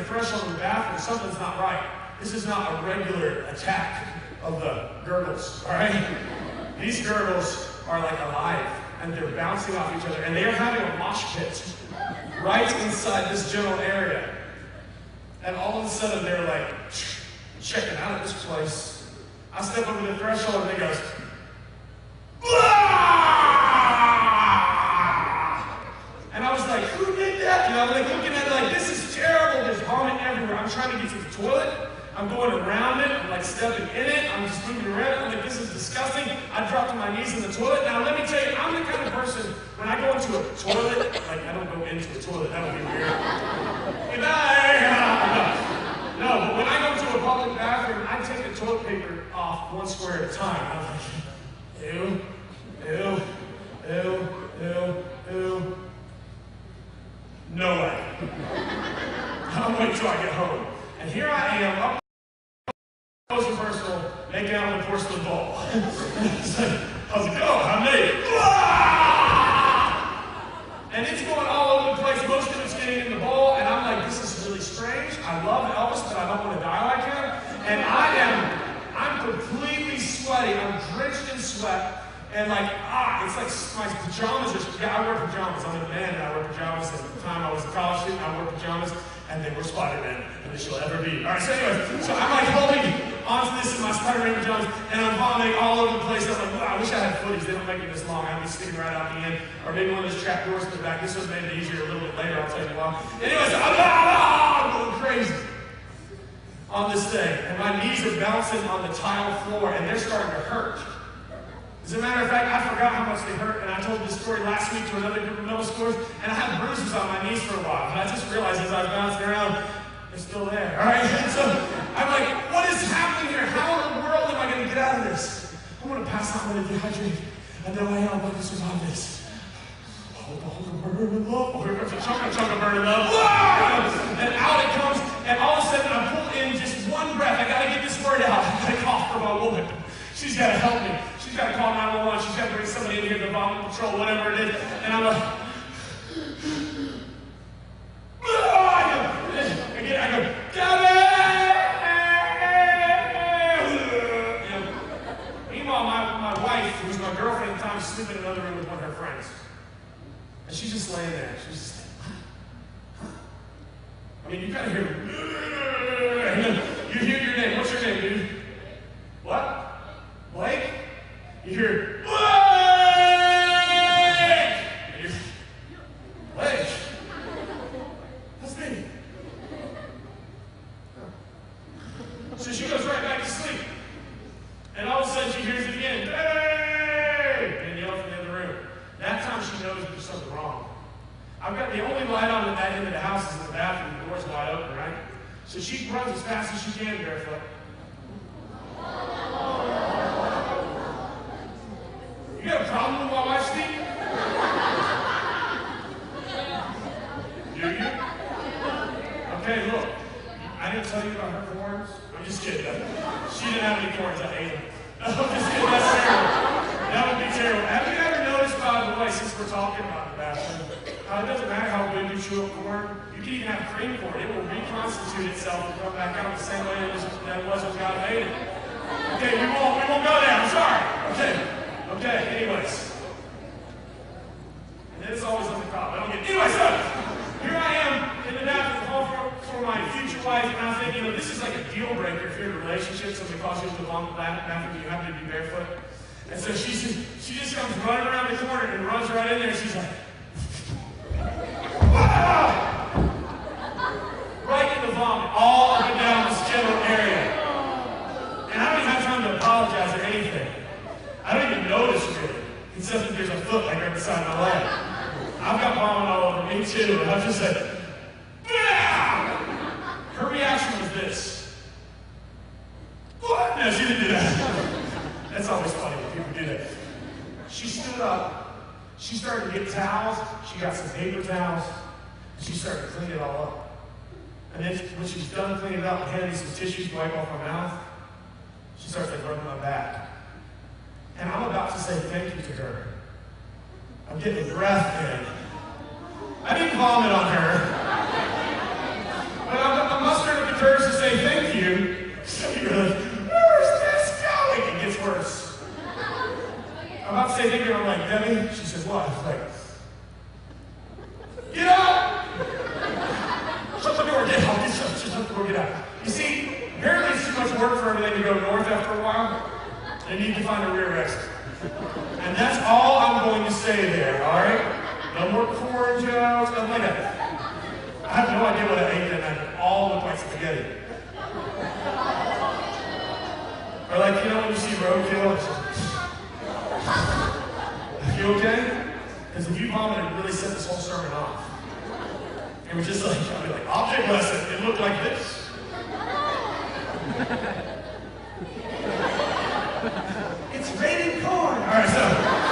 threshold of the bathroom, something's not right. This is not a regular attack of the gurgles, all right? These gurgles are like alive, and they're bouncing off each other, and they are having a mosh pit right inside this general area. And all of a sudden, they're like, checking out of this place. I step over the threshold, and it goes, and I was like, who did that? And I'm like looking at it like, this is terrible. There's vomit everywhere. I'm trying to get to the toilet. I'm going around it. I'm like stepping in it. I'm just moving around. I'm like, this is disgusting. I dropped to my knees in the toilet. Now, let me tell you, I'm the kind of person, when I go into a toilet, like I don't go into a toilet. That would be weird. No, but when I go to a public bathroom, I take the toilet paper off one square at a time. I'm like, ew, ew, ew, ew, ew. No way. I'll wait till I get home. And here I am, up close and personal, making out with a porcelain bowl. It's like, how's it go? I'm naked. And it's going all over the place. Most of it's getting in the bowl, and I'm like, this is really strange. I love Elvis, but I don't want to die like him. And I'm completely sweaty. I'm drenched in sweat. And like, it's like my pajamas are, I wear pajamas. I'm a man and I wear pajamas. At the time I was a college student, I wore pajamas, and they were Spider-Man, and they shall ever be. All right, so anyway, so I'm like holding onto this in my Spider-Man pajamas, and I'm vomiting all over the place. I'm like, I wish I had footage. They don't make it this long. I'd be sticking right out the end. Or maybe one of those trap doors in the back. This was made it easier a little bit later, I'll tell you why. Anyway, so I'm going crazy on this thing, and my knees are bouncing on the tile floor, and they're starting to hurt. As a matter of fact, I forgot how much they hurt, and I told this story last week to another group of middle schoolers, and I had bruises on my knees for a while, and I just realized as I was bouncing around, they're still there, all right? And so I'm like, what is happening here? How in the world am I going to get out of this? I'm going to pass out, I'm going to dehydrate, and no way I'm going to survive this. Burning love. Here's a chunk of burning love. And out it comes, and all of a sudden I pull in just one breath. I got to get this word out. I got to cough for my woman. She's got to help me. She's got to call 911. She's got to bring somebody in here to vomit patrol, whatever it is. And I'm like, again, I go, Gabby! Meanwhile, my wife, who's my girlfriend at the time, is sleeping in another room with one of her friends. And she's just laying there. She's just like, I mean, you gotta hear, and then you hear your name. What's your name, dude? What? Blake? You hear, Blake! And you're, Blake? That's me. So she goes right back to sleep. And all of a sudden she hears it again. Hey! And yells from the other room. That time she knows there's something wrong. I've got the only light on at that end of the house is in the bathroom. The door's wide open, right? So she runs as fast as she can barefoot. You got a problem with my wife's feet? Do you? Okay, look. I didn't tell you about her corns. I'm just kidding. She didn't have any corns. I ate them. I'm just kidding. That's terrible. That would be terrible. Have you ever noticed, by the way, since we're talking about the bathroom, how it doesn't matter how good you chew up corn, you can even have cream corn. It will reconstitute itself and come back out the same way that it was when God made it. Okay, we won't go there. I'm sorry. Okay, anyways. And then it's always on the cop. Anyway, so here I am in the bathroom hall for my future wife, and I think, this is like a deal breaker if you're in a relationship. Somebody calls you to the bathroom, you have to be barefoot. And so she just comes running around the corner and runs right in there, and she's like, right in the vomit, all up and down this general area. And I don't even have time to apologize or anything. I don't even notice really, except that there's a foot like right beside my leg. I've got vomit all over me too, and I'm just like, bah! Her reaction was this. What? No, she didn't do that. That's always funny when people do that. She stood up. She started to get towels. She got some paper towels. She started to clean it all up. And then when she was done cleaning it up and handed me some tissues to wipe off my mouth, she starts like rubbing my back. And I'm about to say thank you to her. I'm getting breath in. I didn't vomit on her. But I'm 2. So you're like, where's this going? It gets worse. I'm about to say thank you, I'm like, Debbie? She says, what? I was like, get out! Shut the door, get out. Shut the door, get out. You see, apparently it's too much work for everything to go north after a while. They need to find a rear exit. And that's all I'm going to say there, all right? No more corn jokes, nothing like that. I have no idea what I ate that night. It all looked like spaghetti. Or like, you know when you see roadkill, it's just, you okay? Because if you vomit, it really set this whole sermon off. It was just like, I'd be like, object lesson, it looked like this. It's raining corn. All right, so.